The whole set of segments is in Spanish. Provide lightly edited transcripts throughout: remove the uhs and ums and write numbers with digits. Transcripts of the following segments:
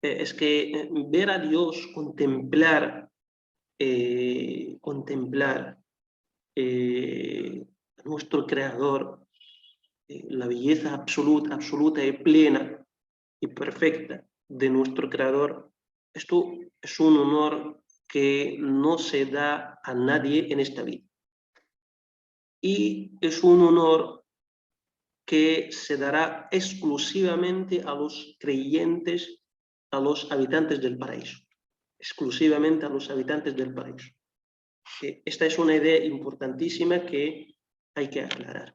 es que ver a Dios, contemplar a nuestro Creador, la belleza absoluta y plena y perfecta de nuestro Creador, esto es un honor que no se da a nadie en esta vida. Y es un honor que se dará exclusivamente a los creyentes, a los habitantes del paraíso. Exclusivamente a los habitantes del paraíso. Esta es una idea importantísima que hay que aclarar.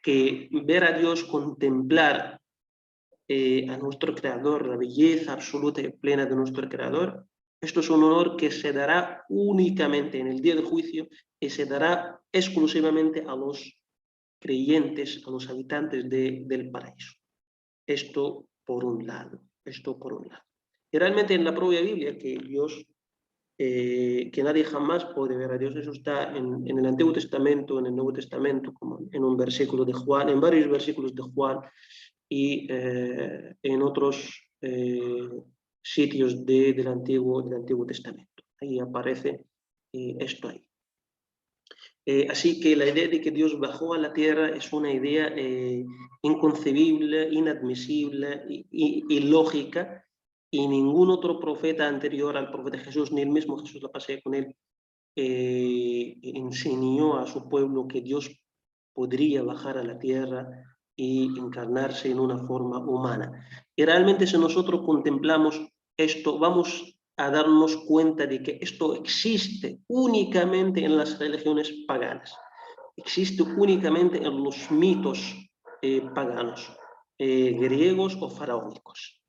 Que ver a Dios, contemplar a nuestro Creador, la belleza absoluta y plena de nuestro Creador, esto es un honor que se dará únicamente en el día del juicio y se dará exclusivamente a los creyentes, a los habitantes del paraíso. Esto por un lado. Y realmente en la propia Biblia que Dios, que nadie jamás puede ver a Dios, eso está en el Antiguo Testamento, en el Nuevo Testamento, como en un versículo de Juan, en varios versículos de Juan, y en otros sitios del Antiguo Testamento. Ahí aparece esto ahí. Así que la idea de que Dios bajó a la tierra es una idea inconcebible, inadmisible, ilógica, y ningún otro profeta anterior al profeta Jesús, ni el mismo Jesús, la pasé con él, enseñó a su pueblo que Dios podría bajar a la tierra y encarnarse en una forma humana. Y realmente si nosotros contemplamos esto, vamos a darnos cuenta de que esto existe únicamente en las religiones paganas, existe únicamente en los mitos paganos, griegos o faraónicos.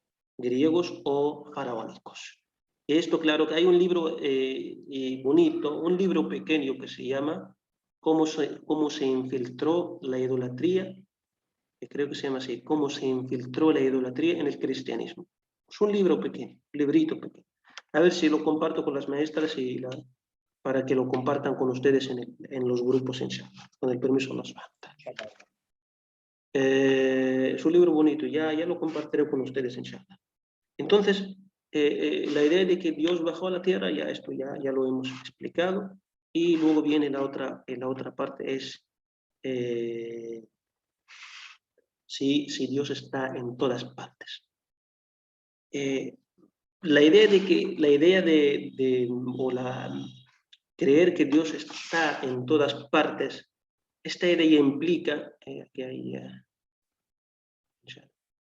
Esto, claro, que hay un libro bonito, un libro pequeño que se llama cómo se infiltró la idolatría, que creo que se llama así, cómo se infiltró la idolatría en el cristianismo. Es un libro pequeño, un librito pequeño. A ver si lo comparto con las maestras para que lo compartan con ustedes en los grupos en chat, con el permiso de las maestras. Es un libro bonito, ya lo compartiré con ustedes en chat. Entonces, la idea de que Dios bajó a la tierra, esto ya lo hemos explicado. Y luego viene la otra parte, es si Dios está en todas partes. La idea creer que Dios está en todas partes, esta idea implica, que hay,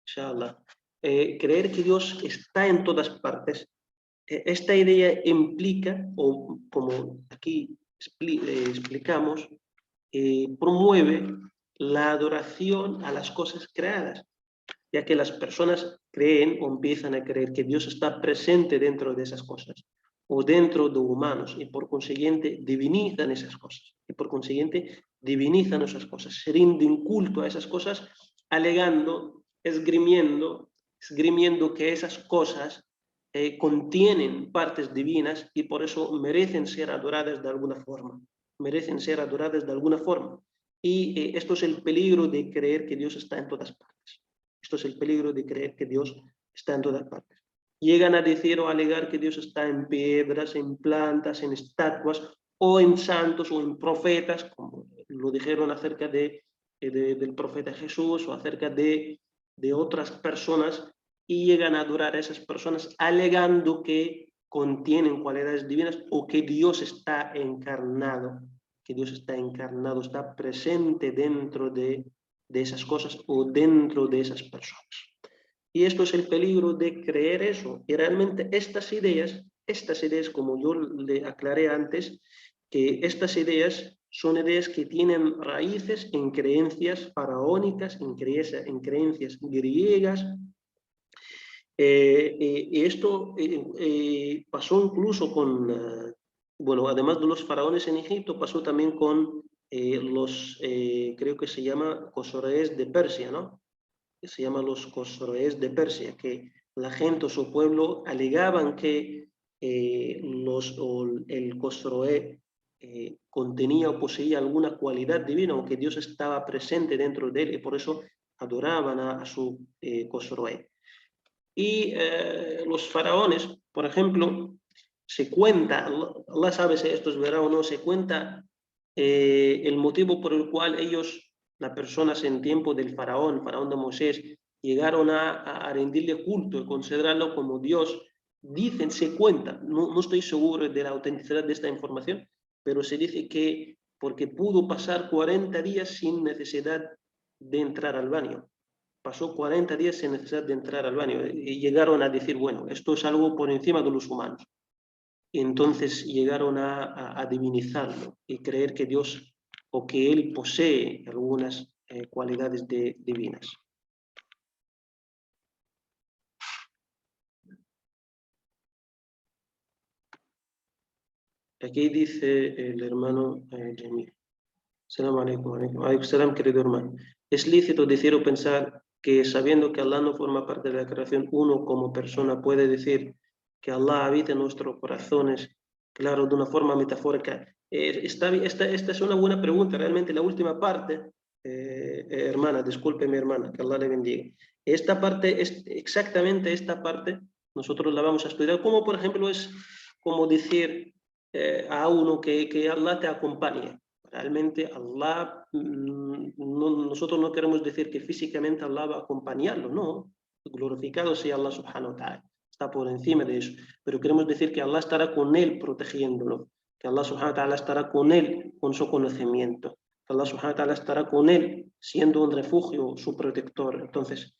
inshallah, creer que Dios está en todas partes, esta idea implica, o como aquí explicamos, promueve la adoración a las cosas creadas, ya que las personas creen o empiezan a creer que Dios está presente dentro de esas cosas o dentro de humanos, y por consiguiente divinizan esas cosas, se rinden culto a esas cosas, alegando, esgrimiendo que esas cosas contienen partes divinas y por eso merecen ser adoradas de alguna forma. Y esto es el peligro de creer que Dios está en todas partes. Llegan a decir o alegar que Dios está en piedras, en plantas, en estatuas, o en santos, o en profetas, como lo dijeron acerca del profeta Jesús, o acerca de otras personas, y llegan a adorar a esas personas alegando que contienen cualidades divinas o que Dios está encarnado, está presente dentro de esas cosas o dentro de esas personas. Y esto es el peligro de creer eso. Y realmente estas ideas, como yo le aclaré antes, que estas ideas son ideas que tienen raíces en creencias faraónicas, en creencias griegas. Y esto pasó incluso con, además de los faraones en Egipto, pasó también con creo que se llama Cosroes de Persia, ¿no? Que se llama los Cosroes de Persia, que la gente o su pueblo alegaban que el Cosroe contenía o poseía alguna cualidad divina o que Dios estaba presente dentro de él, y por eso adoraban a su Cosroe. Y los faraones, por ejemplo, se cuenta, Allah sabe si esto es verdad o no, se cuenta el motivo por el cual ellos, las personas en tiempo del faraón de Moisés, llegaron a rendirle culto y considerarlo como Dios. Dicen, se cuenta, no estoy seguro de la autenticidad de esta información, pero se dice que porque pudo pasar 40 días sin necesidad de entrar al baño. Pasó 40 días sin necesidad de entrar al baño y llegaron a decir, bueno, esto es algo por encima de los humanos. Y entonces llegaron a divinizarlo y creer que Dios o que Él posee algunas cualidades divinas. Aquí dice el hermano Jamil. Salam alaikum, alaikum salam, querido hermano. ¿Es lícito decir o pensar que sabiendo que Allah no forma parte de la creación, uno como persona puede decir que Allah habita en nuestros corazones, claro, de una forma metafórica? Esta es una buena pregunta, realmente la última parte, hermana, disculpe mi hermana, que Allah le bendiga. Esta parte, exactamente esta parte, nosotros la vamos a estudiar, como por ejemplo es como decir a uno que Allah te acompañe. Realmente Allah, nosotros no queremos decir que físicamente Allah va a acompañarlo, no. Glorificado sea Allah subhanahu wa ta'ala, está por encima de eso. Pero queremos decir que Allah estará con él protegiéndolo, que Allah subhanahu wa ta'ala estará con él con su conocimiento, que Allah subhanahu wa ta'ala estará con él siendo un refugio, su protector. Entonces,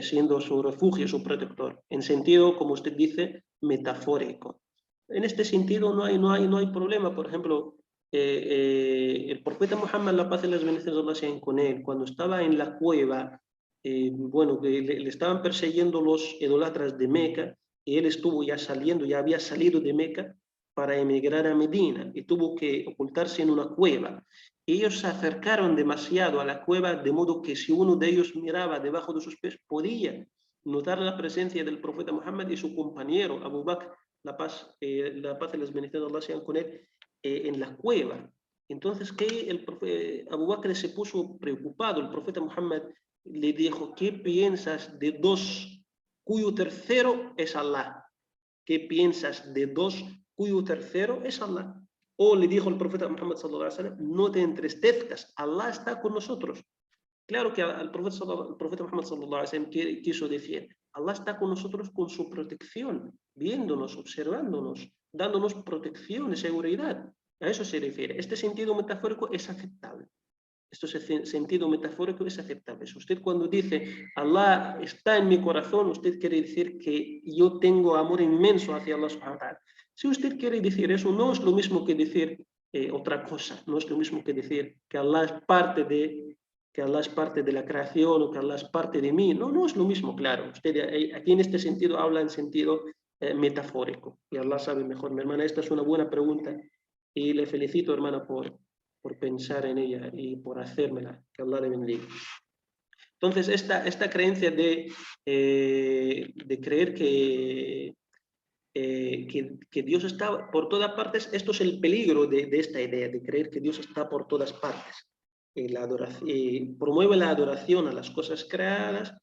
siendo su refugio, su protector, en sentido, como usted dice, metafórico. En este sentido no hay problema. Por ejemplo, el profeta Muhammad, la paz y las bendiciones de Allah sean con él, cuando estaba en la cueva, bueno, le estaban persiguiendo los idólatras de Meca, y él estuvo ya saliendo, ya había salido de Meca para emigrar a Medina, y tuvo que ocultarse en una cueva. Ellos se acercaron demasiado a la cueva, de modo que si uno de ellos miraba debajo de sus pies, podía notar la presencia del profeta Muhammad y su compañero, Abu Bakr, la paz y las bendiciones de Allah sean con él, en la cueva. Entonces, Abu Bakr se puso preocupado. El profeta Muhammad le dijo, ¿qué piensas de dos cuyo tercero es Allah? ¿Qué piensas de dos cuyo tercero es Allah? O le dijo el profeta Muhammad sallallahu alaihi wasallam, no te entristezcas, Allah está con nosotros. Claro que el profeta Muhammad sallallahu alaihi wasallam quiso decir, Allah está con nosotros con su protección, viéndonos, observándonos, dándonos protección y seguridad. A eso se refiere. Este sentido metafórico es aceptable. Este sentido metafórico es aceptable. Si usted cuando dice Allah está en mi corazón, usted quiere decir que yo tengo amor inmenso hacia Allah subhanahu wa ta'ala. Si usted quiere decir eso, no es lo mismo que decir otra cosa. No es lo mismo que decir que Allah es parte de la creación o que Allah es parte de mí. No es lo mismo, claro. Usted aquí en este sentido habla en sentido metafórico. Y Allah sabe mejor. Mi hermana, esta es una buena pregunta y le felicito, hermana, por pensar en ella y por hacérmela. Que Allah le bendiga. Entonces, esta creencia de creer que Dios está por todas partes, esto es el peligro de esta idea, de creer que Dios está por todas partes. Promueve la adoración a las cosas creadas,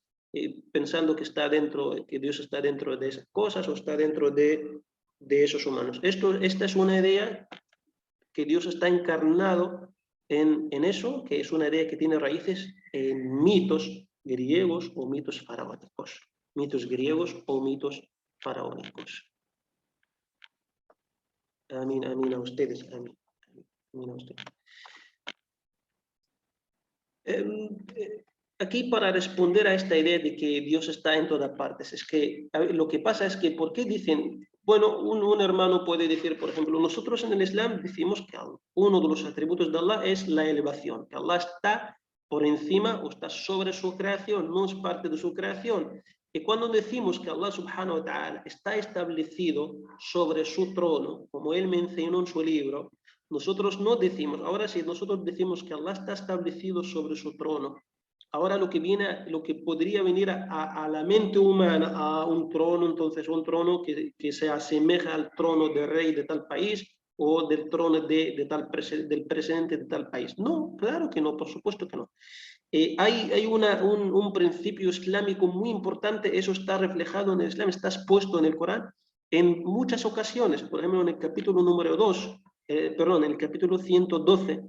pensando que Dios está dentro de esas cosas o está dentro de esos humanos. Esta es una idea que Dios está encarnado en eso, que es una idea que tiene raíces en mitos griegos o mitos faraónicos. Mitos griegos o mitos faraónicos. Amén, amén a ustedes, amén. Amén a ustedes. Aquí para responder a esta idea de que Dios está en todas partes, es que lo que pasa es que, ¿por qué dicen? Bueno, un hermano puede decir, por ejemplo, nosotros en el Islam decimos que uno de los atributos de Allah es la elevación, que Allah está por encima o está sobre su creación, no es parte de su creación. Y cuando decimos que Allah subhanahu wa ta'ala está establecido sobre su trono, como él mencionó en su libro, nosotros no decimos, ahora sí, nosotros decimos que Allah está establecido sobre su trono. Ahora lo que podría venir a la mente humana, a un trono, entonces un trono que se asemeja al trono del rey de tal país o del trono del presidente de tal país. No, claro que no, por supuesto que no. Hay un principio islámico muy importante, eso está reflejado en el Islam, está expuesto en el Corán en muchas ocasiones. Por ejemplo, en el capítulo número 2, perdón, en el capítulo 112,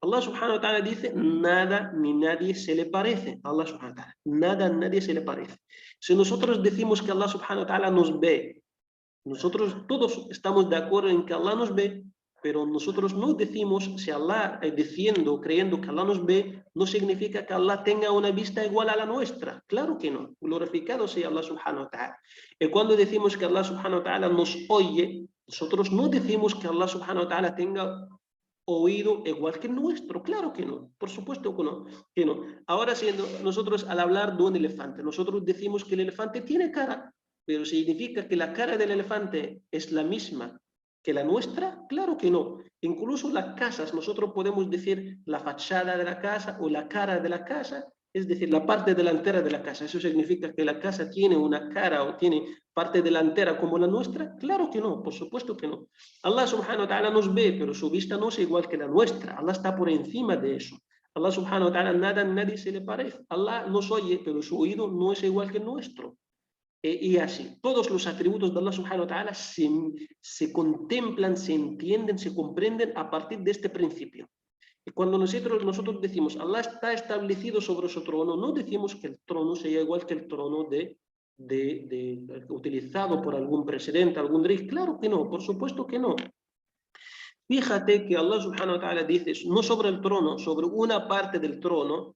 Allah subhanahu wa ta'ala dice, nada ni nadie se le parece a Allah subhanahu wa ta'ala. Nada, nadie se le parece. Si nosotros decimos que Allah subhanahu wa ta'ala nos ve, nosotros todos estamos de acuerdo en que Allah nos ve, pero nosotros no decimos, si Allah, diciendo, creyendo que Allah nos ve, no significa que Allah tenga una vista igual a la nuestra. Claro que no. Glorificado sea Allah subhanahu wa ta'ala. Y cuando decimos que Allah subhanahu wa ta'ala nos oye, nosotros no decimos que Allah subhanahu wa ta'ala tenga oído igual que el nuestro. Claro que no. Por supuesto que no. Ahora, si nosotros al hablar de un elefante, nosotros decimos que el elefante tiene cara, pero ¿significa que la cara del elefante es la misma que la nuestra? Claro que no. Incluso las casas, nosotros podemos decir la fachada de la casa o la cara de la casa, es decir, la parte delantera de la casa. ¿Eso significa que la casa tiene una cara o tiene parte delantera como la nuestra? Claro que no, por supuesto que no. Allah subhanahu wa ta'ala nos ve, pero su vista no es igual que la nuestra. Allah está por encima de eso. Allah subhanahu wa ta'ala nadie se le parece. Allah nos oye, pero su oído no es igual que el nuestro. Y así, todos los atributos de Allah subhanahu wa ta'ala se contemplan, se entienden, se comprenden a partir de este principio. Y cuando nosotros decimos Allah está establecido sobre su trono, no decimos que el trono sea igual que el trono utilizado por algún presidente, algún rey. Claro que no, por supuesto que no. Fíjate que Allah subhanahu wa ta'ala dice, no sobre el trono, sobre una parte del trono,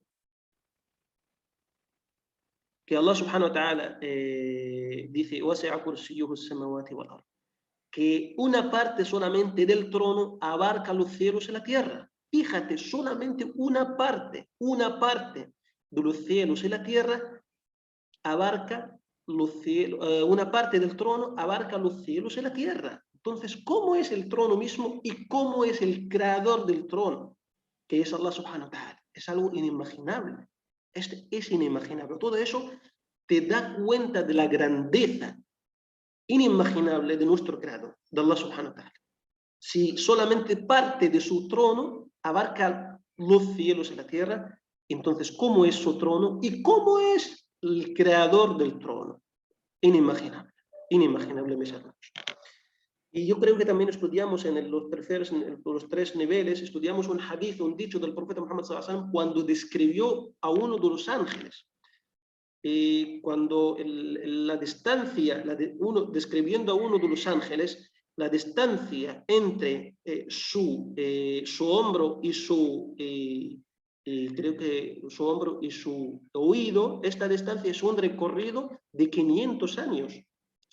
que Allah subhanahu wa ta'ala dice, que una parte solamente del trono abarca los cielos y la tierra. Fíjate, solamente una parte de los cielos y la tierra abarca los cielos, una parte del trono abarca los cielos y la tierra. Entonces, ¿cómo es el trono mismo y cómo es el creador del trono? Que es Allah subhanahu wa ta'ala. Es algo inimaginable. Es inimaginable. Todo eso te da cuenta de la grandeza inimaginable de nuestro creador, de Allah subhanahu wa ta'ala. Si solamente parte de su trono abarca los cielos y la tierra, entonces, ¿cómo es su trono y cómo es el creador del trono? Inimaginable, inimaginable, mis hermanos. Y yo creo que también estudiamos en los tres niveles, estudiamos un hadith, un dicho del profeta Muhammad sallallahu alaihi wasallam cuando describió a uno de los ángeles. Cuando la distancia, describiendo a uno de los ángeles, la distancia entre su hombro y creo que su hombro y su oído, esta distancia es un recorrido de 500 años.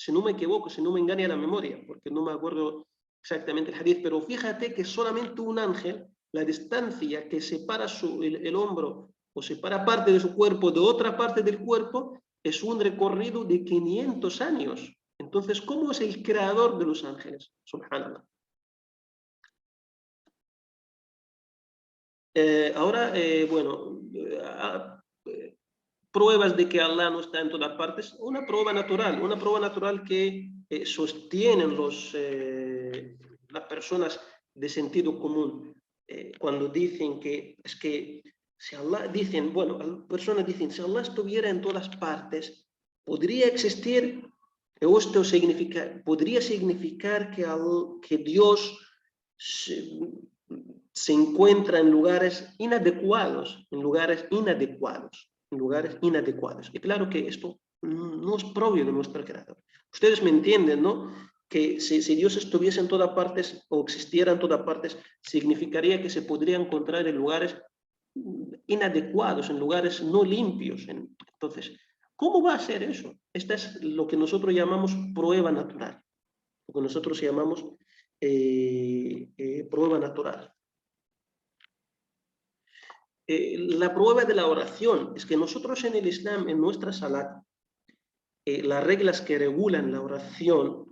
Si no me equivoco, si no me engaña la memoria, porque no me acuerdo exactamente el hadith, pero fíjate que solamente un ángel, la distancia que separa el hombro o separa parte de su cuerpo de otra parte del cuerpo, es un recorrido de 500 años. Entonces, ¿cómo es el creador de los ángeles? Subhanallah. Ahora, bueno, pruebas de que Allah no está en todas partes, una prueba natural que sostienen las personas de sentido común cuando dicen que es que si Allah, dicen, bueno, personas dicen, si Allah estuviera en todas partes, podría existir, esto podría significar que Dios se encuentra en lugares inadecuados, Y claro que esto no es propio de nuestro creador. Ustedes me entienden, ¿no? Que si Dios estuviese en todas partes o existiera en todas partes, significaría que se podría encontrar en lugares inadecuados, en lugares no limpios. Entonces, ¿cómo va a ser eso? Esta es lo que nosotros llamamos prueba natural, lo que nosotros llamamos prueba natural. La prueba de la oración es que nosotros en el Islam, en nuestra salat, las reglas que regulan la oración,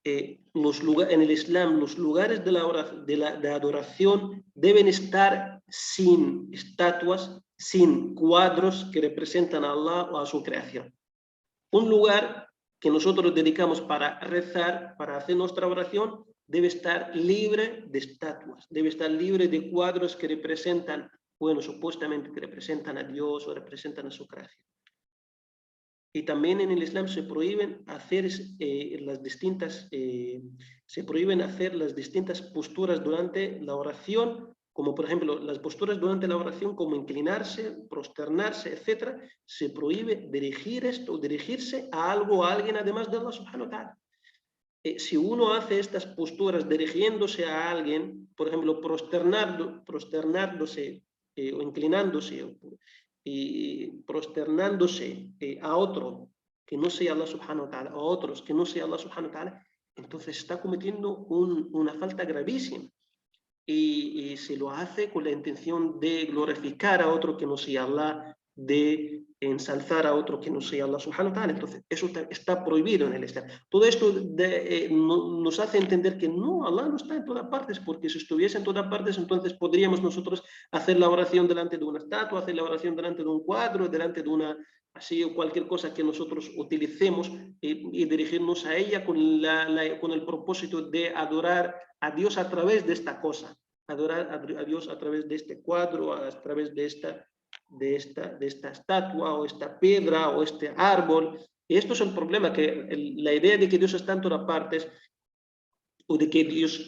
en el Islam, los lugares de adoración deben estar sin estatuas, sin cuadros que representan a Allah o a su creación. Un lugar que nosotros dedicamos para rezar, para hacer nuestra oración, debe estar libre de estatuas, debe estar libre de cuadros que representan bueno, supuestamente que representan a Dios o representan a su creación. Y también en el Islam se prohíben hacer se prohíben hacer las distintas posturas durante la oración, como por ejemplo las posturas durante la oración, como inclinarse, prosternarse, etc. Se prohíbe dirigirse a algo o a alguien además de Allah subhanahu wa ta'ala. Si uno hace estas posturas dirigiéndose a alguien, por ejemplo, prosternándose o inclinándose y prosternándose a otro que no sea Allah subhanahu wa ta'ala, o a otros que no sea Allah subhanahu wa ta'ala, entonces está cometiendo una falta gravísima. Y se lo hace con la intención de glorificar a otro que no sea Allah, de ensalzar a otro que no sea Allah subhanahu wa ta'ala. Entonces, eso está prohibido en el Islam. Todo esto nos hace entender que no, Allah no está en todas partes, porque si estuviese en todas partes, entonces podríamos nosotros hacer la oración delante de una estatua, hacer la oración delante de un cuadro, delante de una, así, o cualquier cosa que nosotros utilicemos y dirigirnos a ella con el propósito de adorar a Dios a través de esta cosa, adorar a Dios a través de este cuadro, a través de esta estatua o esta piedra o este árbol. Y esto es el problema, que la idea de que Dios está en todas partes, o de que Dios,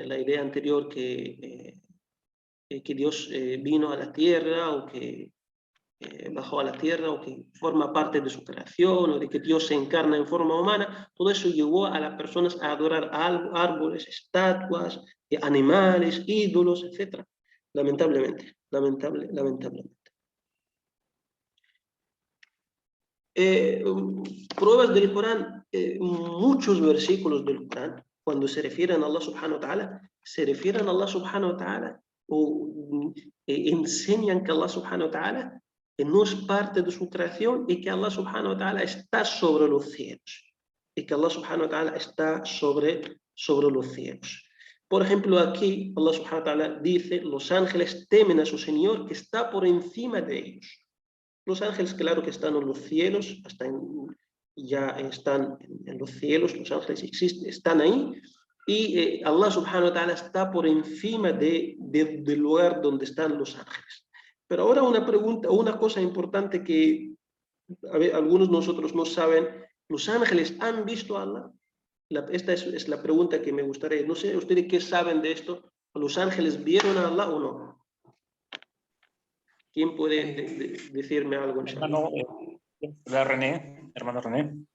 la idea anterior que Dios vino a la tierra, o que bajó a la tierra, o que forma parte de su creación, o de que Dios se encarna en forma humana, todo eso llevó a las personas a adorar árboles, estatuas, animales, ídolos, etc. Lamentablemente. Pruebas del Corán, muchos versículos del Corán, cuando se refieren a Allah subhanahu wa ta'ala, se refieren a Allah subhanahu wa ta'ala, o enseñan que Allah subhanahu wa ta'ala no es parte de su creación, y que Allah subhanahu wa ta'ala está sobre los cielos, y que Allah subhanahu wa ta'ala está sobre los cielos. Por ejemplo, aquí Allah subhanahu wa ta'ala dice: los ángeles temen a su Señor que está por encima de ellos. Los ángeles, claro que están en los cielos, ya están en los cielos, los ángeles existen, están ahí, y Allah subhanahu wa ta'ala está por encima del lugar donde están los ángeles. Pero ahora una cosa importante que algunos de nosotros no saben: ¿los ángeles han visto a Allah? Esta es la pregunta que me gustaría. No sé, ¿ustedes qué saben de esto? ¿Los ángeles vieron a Allah o no? ¿Quién puede decirme algo? Hermano René.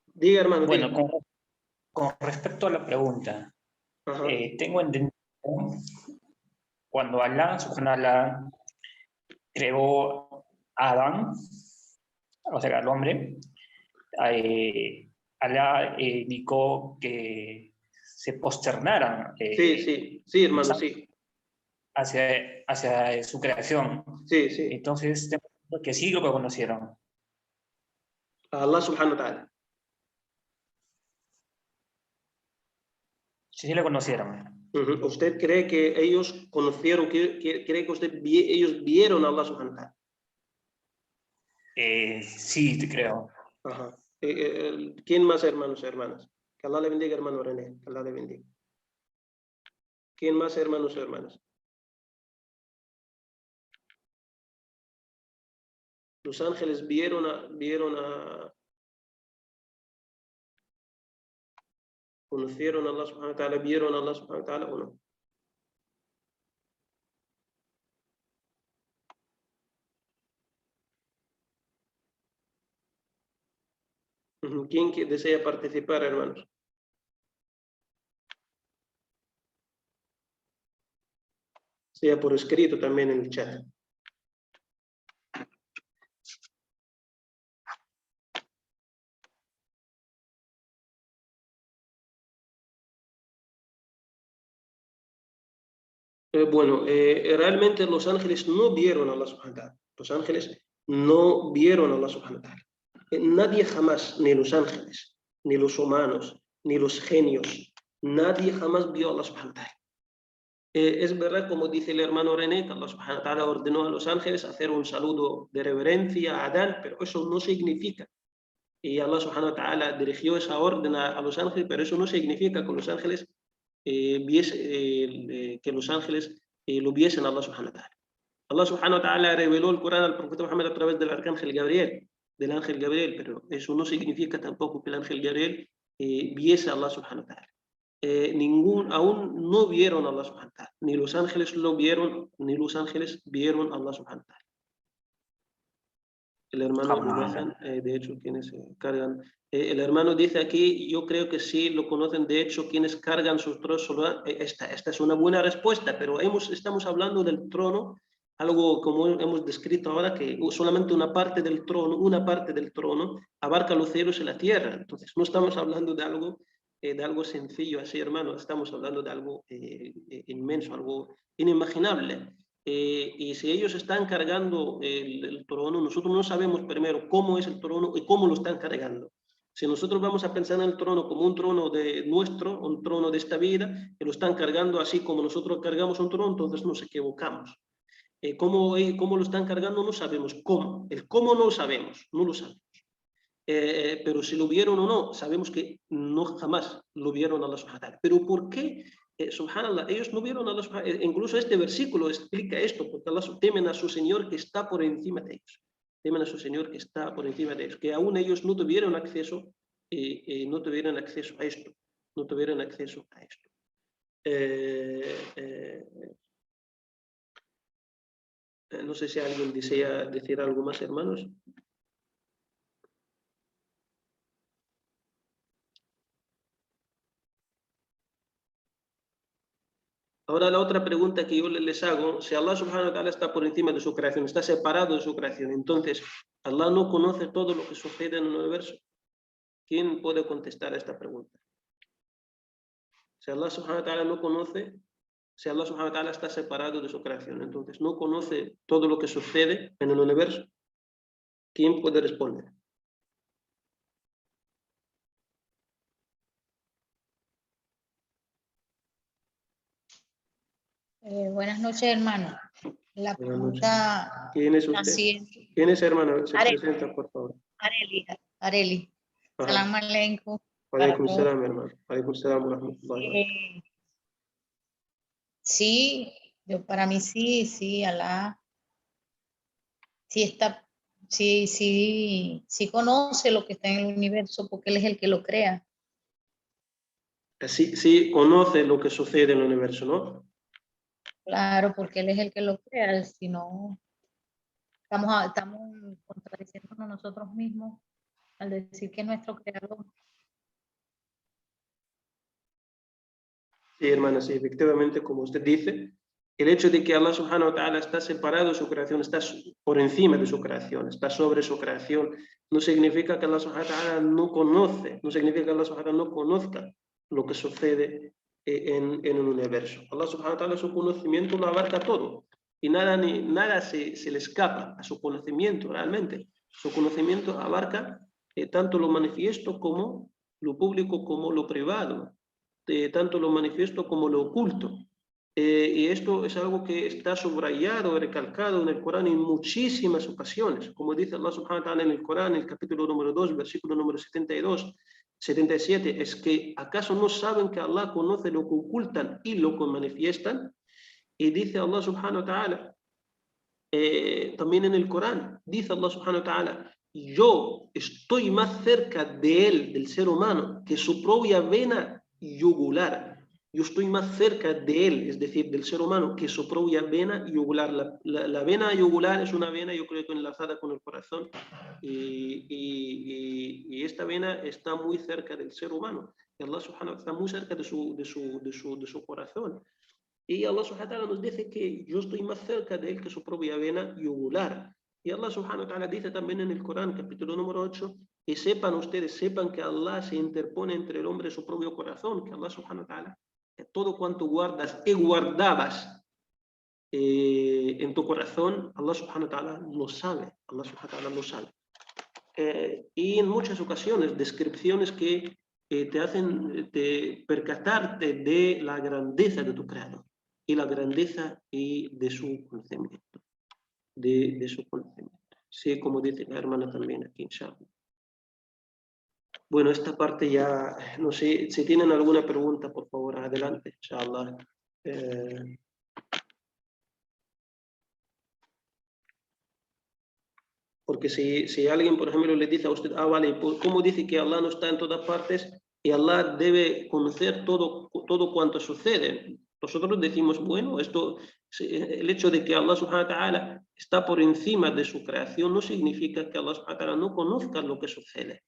Diga, hermano. Bueno, diga. Con respecto a la pregunta, tengo entendido cuando Allah subhanahu wa ta'ala creó a Adán, o sea, al hombre, Allah indicó que se posternaran sí, hermano, sí. hacia su creación. Sí. Entonces, que sí lo conocieron. Allah subhanahu wa ta'ala. Sí lo conocieron. ¿Usted cree que ellos conocieron, cree que ellos vieron a Allah subhanahu wa ta'ala? Sí, te creo. ¿Quién más, hermanos y hermanas? Que Allah le bendiga, hermano René. Que Allah le bendiga. ¿Quién más, hermanos y hermanas? Los ángeles vieron a conocieron a Allah subhanahu wa ta'ala, vieron a Allah subhanahu wa ta'ala o no. ¿Quién desea participar, hermanos? Sea por escrito también en el chat. Realmente los ángeles no vieron a Allah subhanahu wa ta'ala. Los ángeles no vieron a Allah subhanahu wa ta'ala. Nadie jamás, ni los ángeles, ni los humanos, ni los genios, nadie jamás vio a Allah subhanahu wa ta'ala. Es verdad, como dice el hermano René, que Allah subhanahu wa ta'ala ordenó a los ángeles hacer un saludo de reverencia a Adán, pero eso no significa, y Allah subhanahu wa ta'ala dirigió esa orden a los ángeles, pero eso no significa que los ángeles que los ángeles lo viesen a Allah subhanahu wa ta'ala. Allah subhanahu wa ta'ala reveló el Corán al profeta Muhammad a través del ángel Gabriel, pero eso no significa tampoco que el ángel Gabriel viese a Allah subhanahu wa ta'ala. Aún no vieron a Allah subhanahu wa ta'ala, ni los ángeles lo vieron, ni los ángeles vieron a Allah subhanahu wa ta'ala. El hermano, de hecho, quienes cargan. El hermano dice aquí, yo creo que sí lo conocen, de hecho, quienes cargan sus tronos. Esta es una buena respuesta, pero estamos hablando del trono, algo como hemos descrito ahora, que solamente una parte del trono abarca los cielos y la tierra. Entonces, no estamos hablando de algo sencillo así, hermano, estamos hablando de algo inmenso, algo inimaginable. Y si ellos están cargando el trono, nosotros no sabemos primero cómo es el trono y cómo lo están cargando. Si nosotros vamos a pensar en el trono como un trono un trono de esta vida, que lo están cargando así como nosotros cargamos un trono, entonces nos equivocamos. ¿Cómo lo están cargando? No sabemos cómo. El cómo no lo sabemos. Pero si lo vieron o no, sabemos que no jamás lo vieron a Allah subhanahu wa ta'ala. Pero ¿por qué? Subhanallah, ellos no vieron a Allah subhanahu wa ta'ala. Incluso este versículo explica esto, porque Allah temen a su Señor que está por encima de ellos. Temen a su Señor que está por encima de ellos. Que aún ellos no tuvieron acceso a esto. No tuvieron acceso a esto. No sé si alguien desea decir algo más, hermanos. Ahora la otra pregunta que yo les hago, si Allah subhanahu wa ta'ala está por encima de su creación, está separado de su creación, entonces Allah no conoce todo lo que sucede en el universo. ¿Quién puede contestar a esta pregunta? Si Allah subhanahu wa ta'ala no conoce, si Allah subhanahu wa ta'ala está separado de su creación, entonces no conoce todo lo que sucede en el universo, ¿quién puede responder? Buenas noches, hermano. La pregunta... ¿Quién es usted? Así, ¿Quién es, hermano? Se presenta, por favor. Areli. Salam aleikum. Alaikum salam, hermano. Alaikum salam wa rahmatullahi. Sí, para mí sí, Allah. Sí conoce lo que está en el universo, porque Él es el que lo crea. Sí conoce lo que sucede en el universo, ¿no? Claro, porque Él es el que lo crea, si no, estamos contradiciéndonos nosotros mismos al decir que es nuestro creador. Sí, hermana, sí, efectivamente, como usted dice, el hecho de que Allah subhanahu wa ta'ala está separado de su creación, está por encima de su creación, está sobre su creación, no significa que Allah subhanahu wa ta'ala no conoce, no significa que Allah subhanahu wa ta'ala no conozca lo que sucede en el universo. Allah subhanahu wa ta'ala, su conocimiento lo abarca todo y nada se le escapa a su conocimiento realmente. Su conocimiento abarca tanto lo manifiesto como lo público como lo privado. Tanto lo manifiesto como lo oculto. Y esto es algo que está subrayado, recalcado en el Corán en muchísimas ocasiones. Como dice Allah subhanahu wa ta'ala en el Corán, en el capítulo número 2, versículo número 77, es que ¿acaso no saben que Allah conoce lo que ocultan y lo que manifiestan? Y dice Allah subhanahu wa ta'ala, también en el Corán, dice Allah subhanahu wa ta'ala, yo estoy más cerca de él, del ser humano, que su propia vena yugular. Yo estoy más cerca de él, es decir, del ser humano, que su propia vena yugular. La vena yugular es una vena, yo creo que enlazada con el corazón, y esta vena está muy cerca del ser humano. Y Allah subhanahu wa ta'ala está muy cerca de su corazón. Y Allah subhanahu wa ta'ala nos dice que yo estoy más cerca de él que su propia vena yugular. Y Allah subhanahu wa ta'ala dice también en el Corán, capítulo número 8, y sepan que Allah se interpone entre el hombre y su propio corazón, que Allah subhanahu wa ta'ala, que todo cuanto guardas y guardabas en tu corazón, Allah subhanahu wa ta'ala lo sabe. Allah subhanahu wa ta'ala lo sabe. Y en muchas ocasiones, descripciones que te hacen percatarte de la grandeza de tu creador y la grandeza y de su conocimiento. De su conocimiento. Sí, como dice la hermana también aquí, inshallah. Bueno, esta parte ya, no sé, si tienen alguna pregunta, por favor, adelante, inshallah. Porque si alguien, por ejemplo, le dice a usted, vale, ¿cómo dice que Allah no está en todas partes y Allah debe conocer todo cuanto sucede? Nosotros decimos, bueno, el hecho de que Allah subhanahu wa ta'ala está por encima de su creación no significa que Allah subhanahu wa ta'ala no conozca lo que sucede.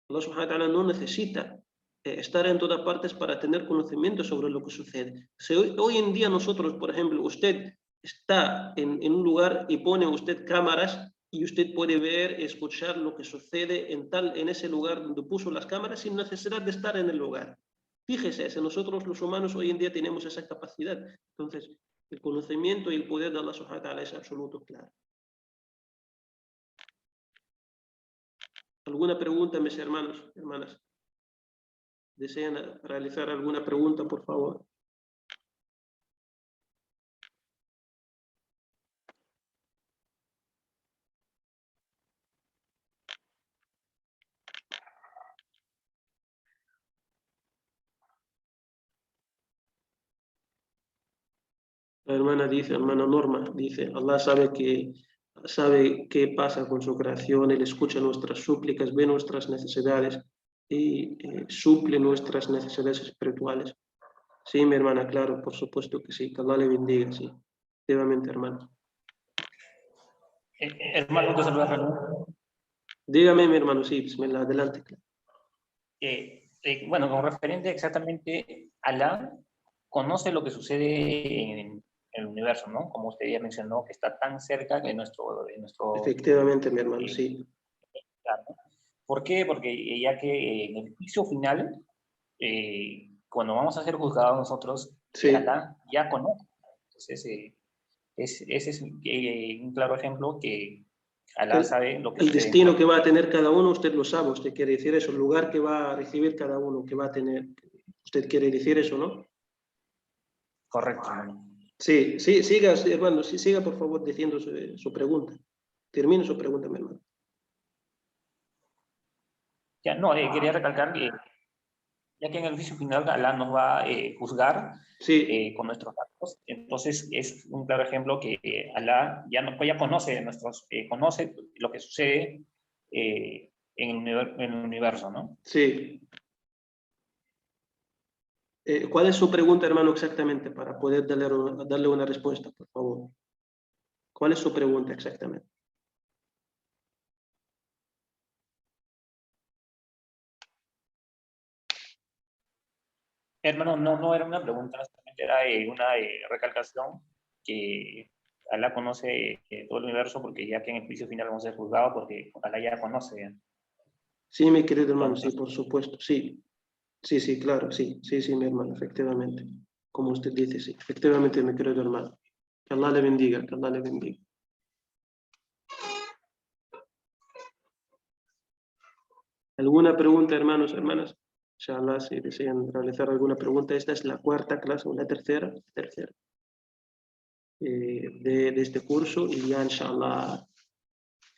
Allah subhanahu wa ta'ala no necesita estar en todas partes para tener conocimiento sobre lo que sucede. Si hoy en día nosotros, por ejemplo, usted está en un lugar y pone usted cámaras y usted puede ver, escuchar lo que sucede en ese lugar donde puso las cámaras sin necesidad de estar en el lugar. Fíjese, si nosotros los humanos hoy en día tenemos esa capacidad, entonces el conocimiento y el poder de Allah subhanahu wa ta'ala es absoluto, claro. ¿Alguna pregunta, mis hermanos, hermanas? ¿Desean realizar alguna pregunta, por favor? La hermana dice, hermana Norma, dice, Allah sabe qué pasa con su creación, Él escucha nuestras súplicas, ve nuestras necesidades y suple nuestras necesidades espirituales. Sí, mi hermana, claro, por supuesto que sí, que Allah le bendiga, sí. Efectivamente, hermano. Hermano, te saluda Ramón. Dígame, mi hermano, sí, bismillah, adelante. Bueno, con referente exactamente, Allah conoce lo que sucede en el universo, ¿no? Como usted ya mencionó, que está tan cerca de nuestro Efectivamente, mi hermano, sí. ¿no? ¿Por qué? Porque ya que en el juicio final, cuando vamos a ser juzgados nosotros, Sí. Allah ya conoce. Entonces, ese es un claro ejemplo que Allah sabe lo que el sucede. destino que va a tener cada uno, usted lo sabe, usted quiere decir eso, el lugar que va a recibir cada uno, que va a tener, usted quiere decir eso, ¿no? Correcto. Sí, sí, siga, hermano, sí, siga por favor diciendo su pregunta. Termine su pregunta, mi hermano. Ya, no, quería recalcar que ya que en el juicio final Allah nos va a juzgar sí. con nuestros actos, entonces es un claro ejemplo que Allah ya conoce, conoce lo que sucede en el universo, ¿no? Sí. ¿Cuál es su pregunta, hermano, exactamente, para poder darle una respuesta, por favor? ¿Cuál es su pregunta exactamente? Hermano, no era una pregunta, solamente era una recalcación que Allah conoce todo el universo, porque ya que en el juicio final vamos a ser juzgados, porque Allah ya conoce. Sí, mi querido hermano, sí, por supuesto, sí. Sí, sí, claro, sí, sí, sí, mi hermano, efectivamente. Como usted dice, sí, efectivamente, mi querido hermano. Que Allah le bendiga, que Allah le bendiga. ¿Alguna pregunta, hermanos, hermanas? Inshallah, si desean realizar alguna pregunta, esta es la cuarta clase o la tercera de este curso y ya, inshallah,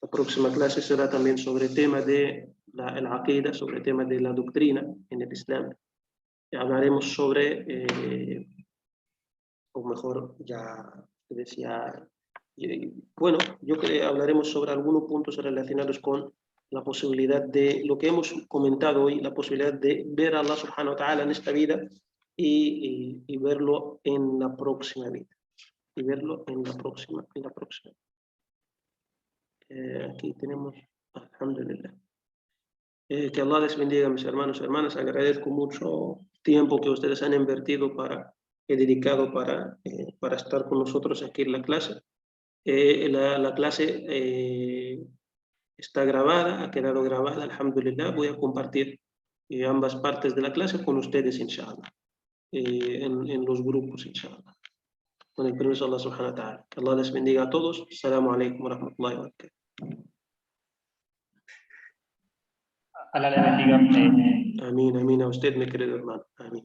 la próxima clase será también sobre el tema de el aqida, sobre el tema de la doctrina en el Islam. Y hablaremos sobre, o mejor, ya decía, bueno, yo creo que hablaremos sobre algunos puntos relacionados con la posibilidad de, lo que hemos comentado hoy, la posibilidad de ver a Allah subhanahu wa ta'ala en esta vida y verlo en la próxima vida. Y verlo en la próxima. Aquí tenemos, alhamdulillah. Que Allah les bendiga, mis hermanos y hermanas. Agradezco mucho tiempo que ustedes han invertido dedicado para estar con nosotros aquí en la clase. La clase está grabada, ha quedado grabada, alhamdulillah. Voy a compartir ambas partes de la clase con ustedes, inshallah, en los grupos, inshallah. Con el permiso de Allah subhanahu wa ta'ala. Que Allah les bendiga a todos. Assalamu alaikum wa rahmatullahi wa barakatuh. Allah le bendiga. Amén, amén a usted, mi querido hermano. Amén.